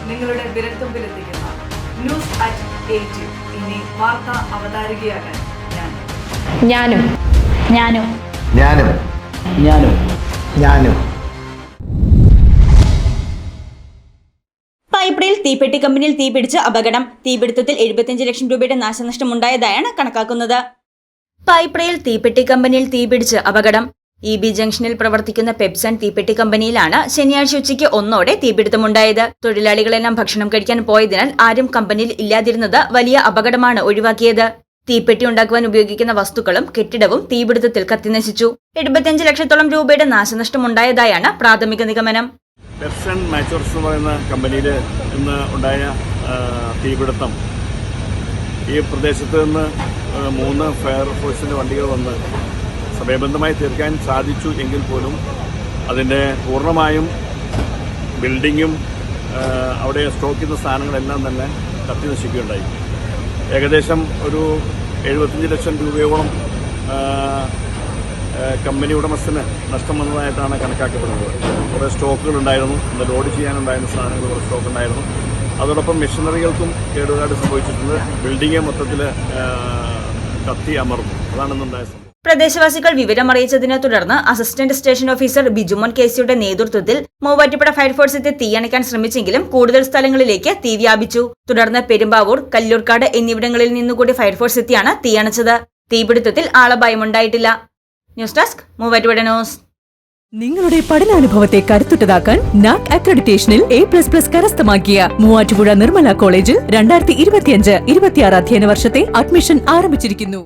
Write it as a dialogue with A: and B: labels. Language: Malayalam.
A: നിങ്ങളുടെ വിരൽത്തുമ്പിലെത്തിക്കുന്ന ന്യൂസ് അറ്റ് 8. ഇനി വാർത്താ അവതാരികയാകാൻ
B: ഞാനും.
C: പൈപ്പ്രയിൽ തീപ്പെട്ടി കമ്പനിയിൽ തീപിടിച്ച് അപകടം. തീപിടുത്തത്തിൽ 75 ലക്ഷം രൂപയുടെ നാശനഷ്ടമുണ്ടായതായാണ് കണക്കാക്കുന്നത്. പൈപ്പ്രയിൽ തീപ്പെട്ടി കമ്പനിയിൽ തീപിടിച്ച് അപകടം. EB ജംഗ്ഷനിൽ പ്രവർത്തിക്കുന്ന പെപ്സൺ തീപ്പെട്ടി കമ്പനിയിലാണ് ശനിയാഴ്ച ഉച്ചയ്ക്ക് 1 തീപിടുത്തമുണ്ടായത്. തൊഴിലാളികളെല്ലാം ഭക്ഷണം കഴിക്കാൻ പോയതിനാൽ ആരും കമ്പനിയിൽ ഇല്ലാതിരുന്നത് വലിയ അപകടമാണ് ഒഴിവാക്കിയത്. തീപ്പെട്ടി ഉണ്ടാക്കുവാൻ ഉപയോഗിക്കുന്ന വസ്തുക്കളും കെട്ടിടവും തീപിടുത്തത്തിൽ കത്തിനശിച്ചു. 75 ലക്ഷത്തോളം രൂപയുടെ നാശനഷ്ടമുണ്ടായതായാണ് പ്രാഥമിക നിഗമനം.
D: പെപ്സൺ മാച്ചോർസ് എന്ന് പറയുന്ന കമ്പനിയിൽ ഇന്ന് ഉണ്ടായ തീപിടുത്തം ഈ പ്രദേശത്ത് നിന്ന് 3 ഫയർഫോഴ്സിൻ്റെ വണ്ടികൾ വന്ന് സമയബന്ധമായി തീർക്കാൻ സാധിച്ചു എങ്കിൽ പോലും അതിൻ്റെ പൂർണ്ണമായും ബിൽഡിങ്ങും അവിടെ സ്റ്റോക്ക് ചെയ്യുന്ന സാധനങ്ങളെല്ലാം തന്നെ കത്തി നശിക്കുകയുണ്ടായി. ഏകദേശം ഒരു 75 ലക്ഷം രൂപയോളം കമ്പനി ഉടമസ്ഥന് നഷ്ടം വന്നതായിട്ടാണ് കണക്കാക്കപ്പെടുന്നത്. കുറേ സ്റ്റോക്കുകളുണ്ടായിരുന്നു, ഇന്ന് ലോഡ് ചെയ്യാനുണ്ടായിരുന്ന സാധനങ്ങൾ കുറേ സ്റ്റോക്ക് ഉണ്ടായിരുന്നു. അതോടൊപ്പം മെഷീനറികൾക്കും കേടുപാട് സംഭവിച്ചിട്ടുണ്ട്. ബിൽഡിംഗ് മൊത്തത്തിൽ കത്തി അമർന്നു. അതാണ് ഇന്നുണ്ടായ സംഭവം.
C: പ്രദേശവാസികൾ വിവരമറിയിച്ചതിനെ തുടർന്ന് അസിസ്റ്റന്റ് സ്റ്റേഷൻ ഓഫീസർ ബിജുമോൻ കേസിയുടെ നേതൃത്വത്തിൽ മൂവാറ്റുപുഴ ഫയർഫോഴ്സ് എത്തി തീയണയ്ക്കാൻ ശ്രമിച്ചെങ്കിലും കൂടുതൽ സ്ഥലങ്ങളിലേക്ക് തീ വ്യാപിച്ചു. തുടർന്ന് പെരുമ്പാവൂർ, കല്ലൂർക്കാട് എന്നിവിടങ്ങളിൽ നിന്നുകൂടി ഫയർഫോഴ്സ് എത്തിയാണ് തീയണച്ചത്. തീപിടുത്തത്തിൽ ആളപായമുണ്ടായിട്ടില്ല. News desk Muvattupuzha news.
E: നിങ്ങളുടെ പഠനാനുഭവത്തെ കരുത്തുറ്റതാക്കാൻ നാക് അക്രഡിറ്റേഷനിൽ A++ കരസ്ഥമാക്കിയ മൂവാറ്റുപുഴ നിർമ്മല കോളേജിൽ 2025-26 അധ്യയന വർഷത്തെ അഡ്മിഷൻ ആരംഭിച്ചിരിക്കുന്നു.